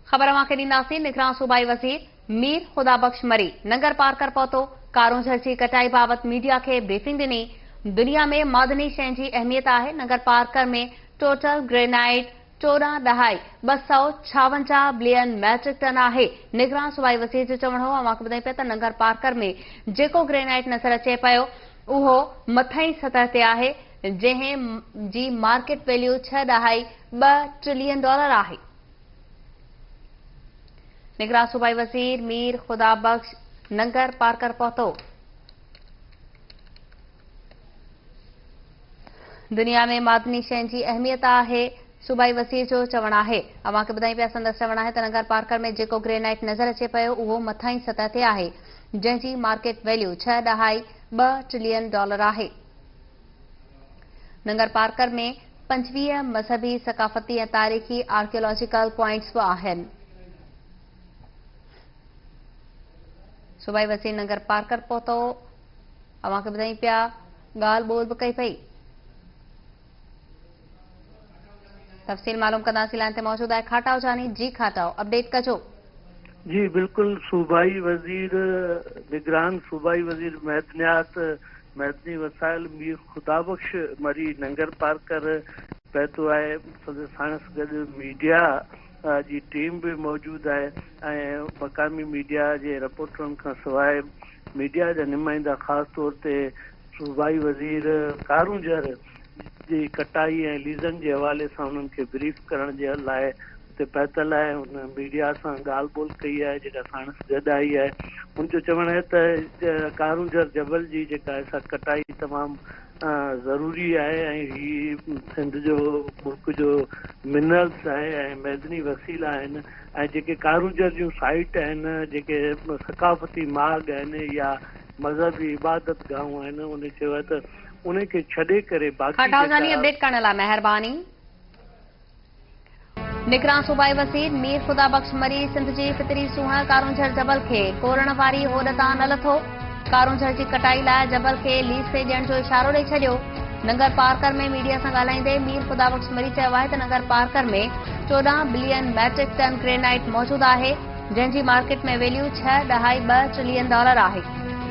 ख़बर अव्हांखे ॾींदासीं। निगरान सूबाई वज़ीर मीर ख़ुदाबख़्श मरी नंगर पार्कर पहुतो। कारूंझर जी कटाई बाबति मीडिया खे ब्रीफिंग ॾिनी। दुनिया में मादनी शइ जी अहमियत आहे। नंगर पार्कर में total granite 14.256 billion metric ton आहे। निगरान सूबाई वज़ीर जो चवणु हो। अव्हांखे ॿुधायूं पिया त नंगर पार्कर में जेको ग्रेनाइट नज़र अचे पियो उहो मथां सतह ते आहे, जंहिं जी मार्केट वैल्यू 6.2 ट्रिलियन डॉलर आहे। निगरान सूबाई वज़ीर मीर ख़ुदाबख़्श नंगर पार्कर पहुतो। दुनिया में मादनी शइ जी अहमियत आहे, सूबाई वज़ीर जो चवणु आहे। अव्हांखे ॿुधायूं पिया संदसि चवणु आहे त नंगर पार्कर में जेको ग्रेनाइट नज़र अचे पियो उहो मथां सतह ते आहे, जंहिं जी मार्केट वैल्यू 6.2 ट्रिलियन डॉलर आहे। नंगर पार्कर में 25 मज़हबी, सक़ाफ़ती ऐं तारीख़ी आर्कियोलॉजिकल पॉइंट्स बि आहिनि। सूबाई वज़ीर नंगर पार्कर पहुतो। अव्हांखे ॿुधायूं पिया ॻाल्हि ॿोल बि कई पई। तफ़सील मालूम कंदासीं। लाइन ते मौजूद आहे खाटाओ जानी। जी खाटाओ, अपडेट कजो। जी बिल्कुल, सूबाई वज़ीर निगरान सूबाई वज़ीर महदनियात मैदनी वसाइल मीर ख़ुदाबख़्श मरी नंगर पार्कर पहुतो आहे। साणस गॾु मीडिया जी टीम भी मौजूद आहे ऐं मक़ामी मीडिया जे रिपोर्टरनि खां सवाइ मीडिया जा नुमाइंदा ख़ासि तौर ते सूबाई वज़ीर कारूंझर जी कटाई ऐं लीज़न जे हवाले सां उन्हनि खे ब्रीफ करण जे लाइ हुते पहुतल आहे। हुन मीडिया सां ॻाल्हि ॿोल कई आहे जेका साणस गॾु आई आहे। हुनजो चवणु आहे त कारूंझर जबल जी जेका कटाई तमामु ज़रूरी आहे ऐं हीअ सिंध जो मुल्क जो मिनरल्स आहे ऐं मैदनी वसीला आहिनि ऐं जेके कारूंझर जूं साइट आहिनि, जेके सक़ाफ़ती मार्ग आहिनि या मज़हबी इबादत गाहूं आहिनि, उन चयो आहे त उनखे छॾे करे बाक़ी अपडेट करण लाइ महिरबानी। निगरान सूबाई वज़ीर मीर ख़ुदाबख़्श मरी सिंध जी फितरी सूंहं कारूंझर जबल खे कोरण वारी होॾ तां न लथो। कारूंझर जी कटाई लाइ जबल खे लीज़ ते ॾियण जो इशारो ॾेई छॾियो। नंगर पार्कर में मीडिया सां ॻाल्हाईंदे मीर ख़ुदाबख़्श मरी चयो आहे त नंगर पार्कर में 14 बिलियन मैट्रिक टन ग्रेनाइट मौजूद आहे, जंहिं जी मार्केट में वैल्यू 6.2 ट्रिलियन डॉलर आहे।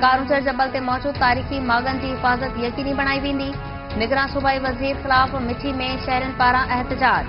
कारूंझर जबल ते मौजूद तारीख़ी मागन जी हिफ़ाज़त यकीनी बणाई वेंदी। निगरान सूबाई वज़ीर ख़िलाफ़ मिठी में शहरनि पारां एहतजाज।